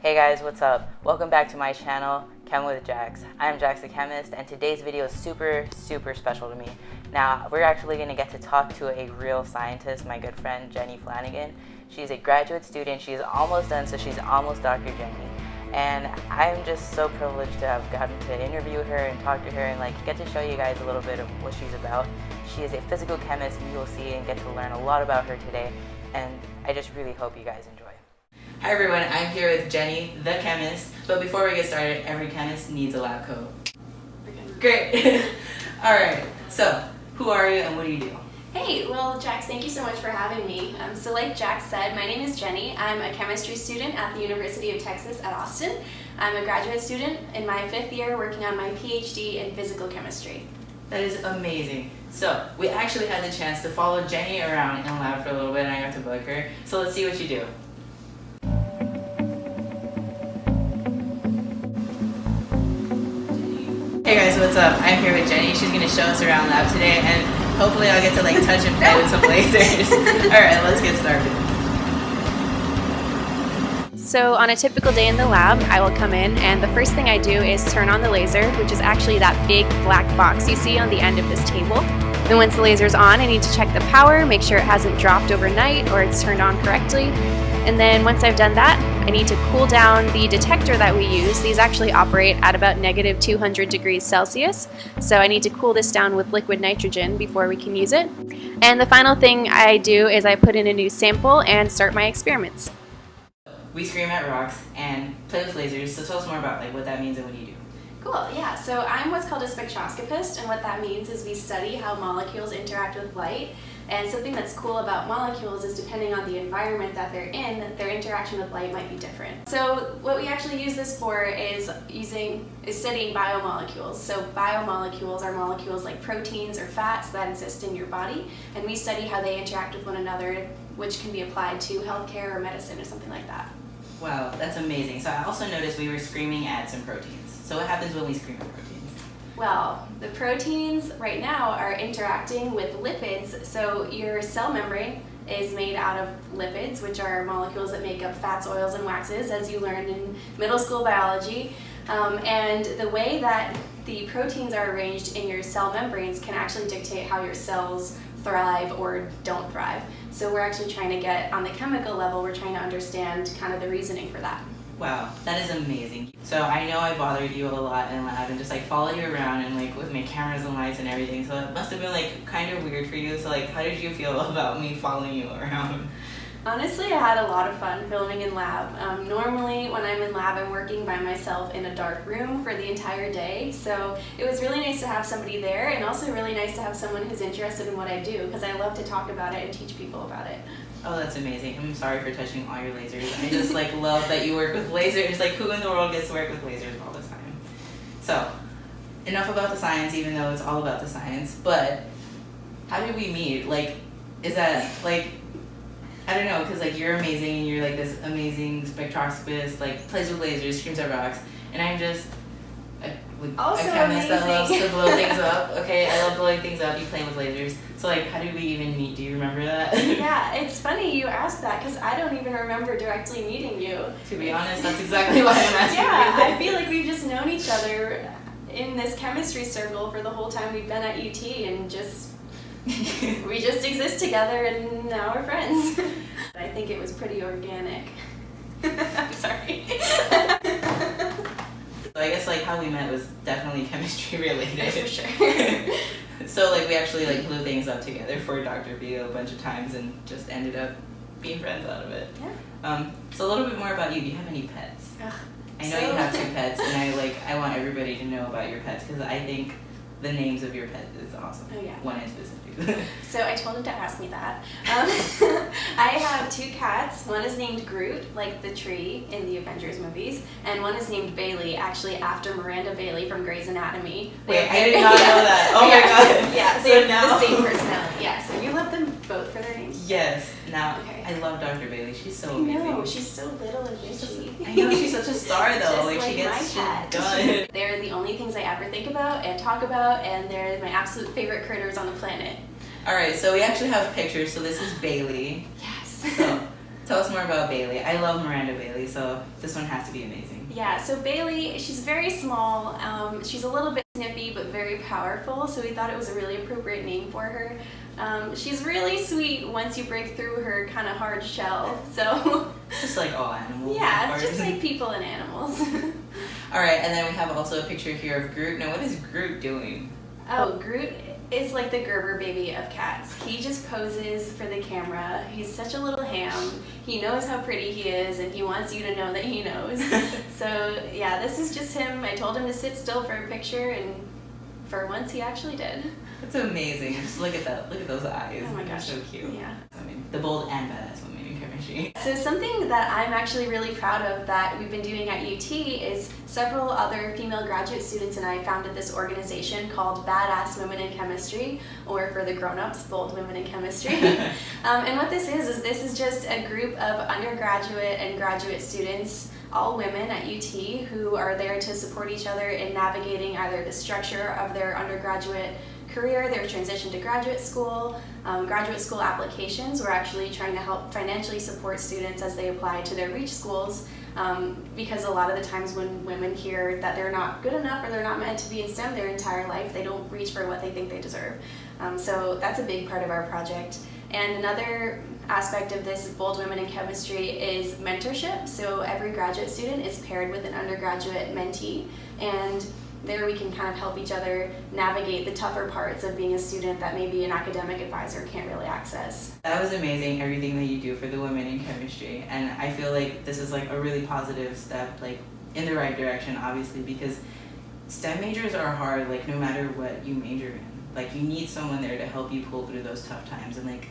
Hey guys, what's up? Welcome back to my channel, Chem with Jax. I'm Jax the Chemist, and today's video is super special to me. Now, we're actually going to get to talk to a real scientist, my good friend Jenny Flanagan. She's a graduate student. She's almost done, so she's almost Dr. Jenny. And I'm just so privileged to have gotten to interview her and talk to her and get to show you guys a little bit of what she's about. She is a physical chemist, and you will see and get to learn a lot about her today. And I just really hope you guys enjoy. Hi everyone, I'm here with Jenny, the chemist. But before we get started, every chemist needs a lab coat. Great. Alright, so who are you and what do you do? Hey, well Jax, thank you so much for having me. So like Jax said, my name is Jenny. I'm a chemistry student at the University of Texas at Austin. I'm a graduate student in my 5th year working on my PhD in physical chemistry. That is amazing. So we actually had the chance to follow Jenny around in the lab for a little bit and I got to bug her. So let's see what you do. Hey guys, what's up? I'm here with Jenny. She's going to show us around lab today and hopefully I'll get to touch and play with some lasers. Alright, let's get started. So on a typical day in the lab, I will come in and the first thing I do is turn on the laser, which is actually that big black box you see on the end of this table. Then once the laser's on, I need to check the power, make sure it hasn't dropped overnight or it's turned on correctly. And then once I've done that, I need to cool down the detector that we use. These actually operate at about negative 200 degrees Celsius. So I need to cool this down with liquid nitrogen before we can use it. And the final thing I do is I put in a new sample and start my experiments. We scream at rocks and play with lasers, so tell us more about what that means and what you do. Cool, yeah. So I'm what's called a spectroscopist, and what that means is we study how molecules interact with light. And something that's cool about molecules is depending on the environment that they're in, their interaction with light might be different. So what we actually use this for is studying biomolecules. So biomolecules are molecules like proteins or fats that exist in your body, and we study how they interact with one another, which can be applied to healthcare or medicine or something like that. Wow, that's amazing. So I also noticed we were screaming at some proteins. So what happens when we scream at proteins? Well, the proteins right now are interacting with lipids. So your cell membrane is made out of lipids, which are molecules that make up fats, oils, and waxes, as you learned in middle school biology. And the way that the proteins are arranged in your cell membranes can actually dictate how your cells thrive or don't thrive. So we're actually trying to get, on the chemical level, we're trying to understand kind of the reasoning for that. Wow, that is amazing. So I know I bothered you a lot in lab and just follow you around and with my cameras and lights and everything. So it must have been kind of weird for you. So how did you feel about me following you around? Honestly, I had a lot of fun filming in lab. Normally when I'm in lab, I'm working by myself in a dark room for the entire day. So it was really nice to have somebody there and also really nice to have someone who's interested in what I do because I love to talk about it and teach people about it. Oh, that's amazing. I'm sorry for touching all your lasers. I just love that you work with lasers. Who in the world gets to work with lasers all the time? So, enough about the science, even though it's all about the science. But how did we meet? Is that I don't know, because you're amazing and you're this amazing spectroscopist, plays with lasers, screams at rocks, and I'm just a chemist that loves to blow things up. Okay, I love blowing things up. You play with lasers. So how did we even meet? Do you remember that? Yeah, it's funny you asked that because I don't even remember directly meeting you. To be honest, that's exactly why I'm asking you. Yeah, I feel like we've just known each other in this chemistry circle for the whole time we've been at UT and we just exist together and now we're friends. I think it was pretty organic. I'm sorry. So I guess how we met was definitely chemistry related. For sure. So we actually blew things up together for Dr. B a bunch of times and just ended up being friends out of it. Yeah. So a little bit more about you. Do you have any pets? I know you have 2 pets and I want everybody to know about your pets because I think the names of your pets is awesome. Oh yeah. One in specific. So I told him to ask me that. I have 2 cats. One is named Groot, like the tree in the Avengers movies, and one is named Bailey, actually after Miranda Bailey from Grey's Anatomy. Wait, I did not know that. Oh my god. Yeah, they have the same personality. Yeah, so you love them both for their names? Yes. Now, okay. I love Dr. Bailey. She's so amazing. I know, she's so little and bitchy. I know, she's such a star though. Just she gets shit cat. done. They're the only things I ever think about and talk about, and they're my absolute favorite critters on the planet. Alright, so we actually have pictures. So this is Bailey. Yes. So tell us more about Bailey. I love Miranda Bailey, so this one has to be amazing. Yeah, so Bailey, she's very small. She's a little bit snippy, but very powerful, so we thought it was a really appropriate name for her. She's really sweet once you break through her kind of hard shell, so... Just like all animals. Yeah, just like people and animals. Alright, and then we have also a picture here of Groot. Now, what is Groot doing? Oh, Groot is like the Gerber baby of cats. He just poses for the camera. He's such a little ham. He knows how pretty he is, and he wants you to know that he knows. So yeah, this is just him. I told him to sit still for a picture, and for once he actually did. That's amazing. Just look at that. Look at those eyes. Oh my gosh. They're so cute. Yeah. I mean, the bold and badass women in chemistry. So something that I'm actually really proud of that we've been doing at UT is several other female graduate students and I founded this organization called Badass Women in Chemistry, or for the grown-ups, Bold Women in Chemistry. And what this is just a group of undergraduate and graduate students, all women at UT, who are there to support each other in navigating either the structure of their undergraduate career, their transition to graduate school applications. We're actually trying to help financially support students as they apply to their REACH schools, because a lot of the times when women hear that they're not good enough or they're not meant to be in STEM their entire life, they don't reach for what they think they deserve. So that's a big part of our project. And another aspect of this Bold Women in Chemistry is mentorship. So every graduate student is paired with an undergraduate mentee, and there we can kind of help each other navigate the tougher parts of being a student that maybe an academic advisor can't really access. That was amazing, everything that you do for the women in chemistry, and I feel like this is like a really positive step, like in the right direction, obviously, because STEM majors are hard, like no matter what you major in. Like you need someone there to help you pull through those tough times and like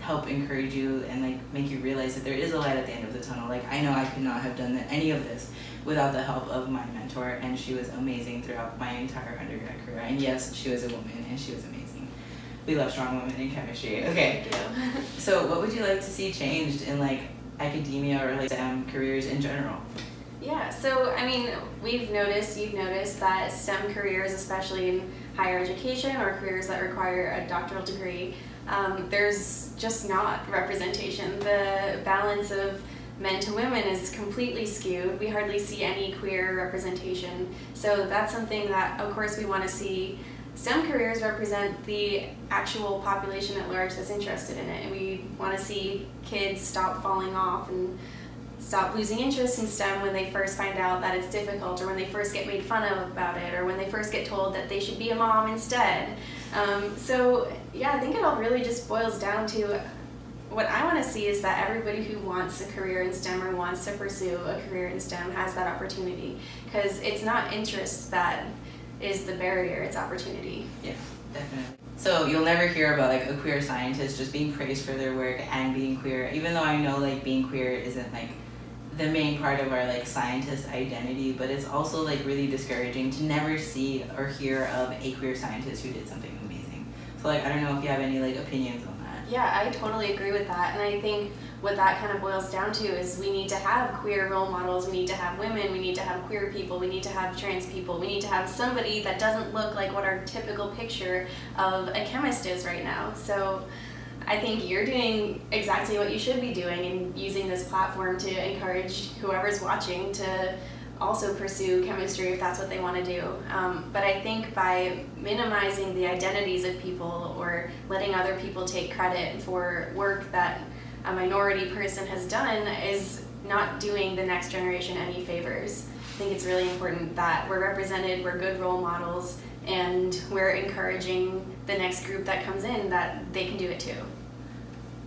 help encourage you and like make you realize that there is a light at the end of the tunnel. Like I know I could not have done any of this without the help of my mentor, and she was amazing throughout my entire undergrad career. And yes, she was a woman and she was amazing. We love strong women in chemistry. Okay. Thank you. So what would you like to see changed in like academia or like STEM careers in general? Yeah, so I mean, you've noticed that STEM careers, especially in higher education or careers that require a doctoral degree, there's just not representation. The balance of men to women is completely skewed. We hardly see any queer representation. So that's something that, of course, we want to see STEM careers represent the actual population at large that's interested in it. And we want to see kids stop falling off and stop losing interest in STEM when they first find out that it's difficult, or when they first get made fun of about it, or when they first get told that they should be a mom instead. So yeah, I think it all really just boils down to what I want to see is that everybody who wants a career in STEM or wants to pursue a career in STEM has that opportunity, because it's not interest that is the barrier, it's opportunity. Yeah, definitely. So you'll never hear about like a queer scientist just being praised for their work and being queer, even though I know like being queer isn't like the main part of our like scientist identity, but it's also like really discouraging to never see or hear of a queer scientist who did something amazing. So like I don't know if you have any like opinions on that. Yeah, I totally agree with that, and I think what that kind of boils down to is we need to have queer role models, we need to have women, we need to have queer people, we need to have trans people, we need to have somebody that doesn't look like what our typical picture of a chemist is right now. So I think you're doing exactly what you should be doing and using this platform to encourage whoever's watching to also pursue chemistry if that's what they want to do. But I think by minimizing the identities of people or letting other people take credit for work that a minority person has done is not doing the next generation any favors. I think it's really important that we're represented, we're good role models, and we're encouraging the next group that comes in that they can do it too.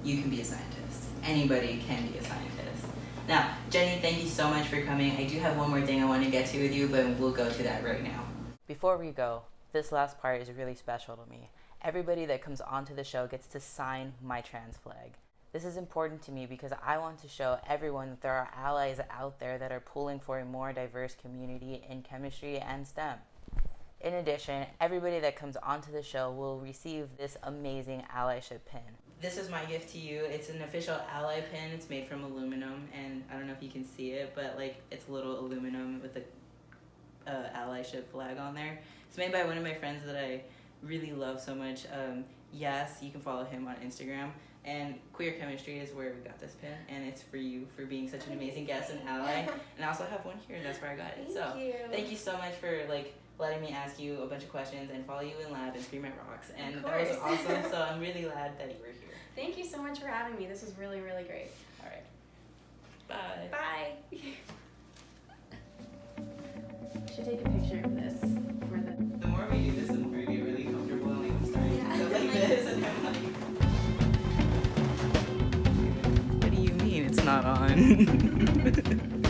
You can be a scientist. Anybody can be a scientist. Now, Jenny, thank you so much for coming. I do have one more thing I want to get to with you, but we'll go to that right now. Before we go, this last part is really special to me. Everybody that comes onto the show gets to sign my trans flag. This is important to me because I want to show everyone that there are allies out there that are pulling for a more diverse community in chemistry and STEM. In addition, everybody that comes onto the show will receive this amazing allyship pin. This is my gift to you. It's an official ally pin. It's made from aluminum, and I don't know if you can see it, but like it's a little aluminum with the allyship flag on there. It's made by one of my friends that I really love so much. Yes, you can follow him on Instagram. And queer chemistry is where we got this pin, and it's for you for being such an amazing guest and ally. And I also have one here, and that's where I got it. Thank you so much for like letting me ask you a bunch of questions and follow you in lab and scream at rocks. And that was awesome. So I'm really glad that you were here. Thank you so much for having me. This was really, really great. All right. Bye. Bye. Should take a picture of this for the. The more we do this, the more we get really comfortable and like starting to go like this, and I'm like, what do you mean it's not on?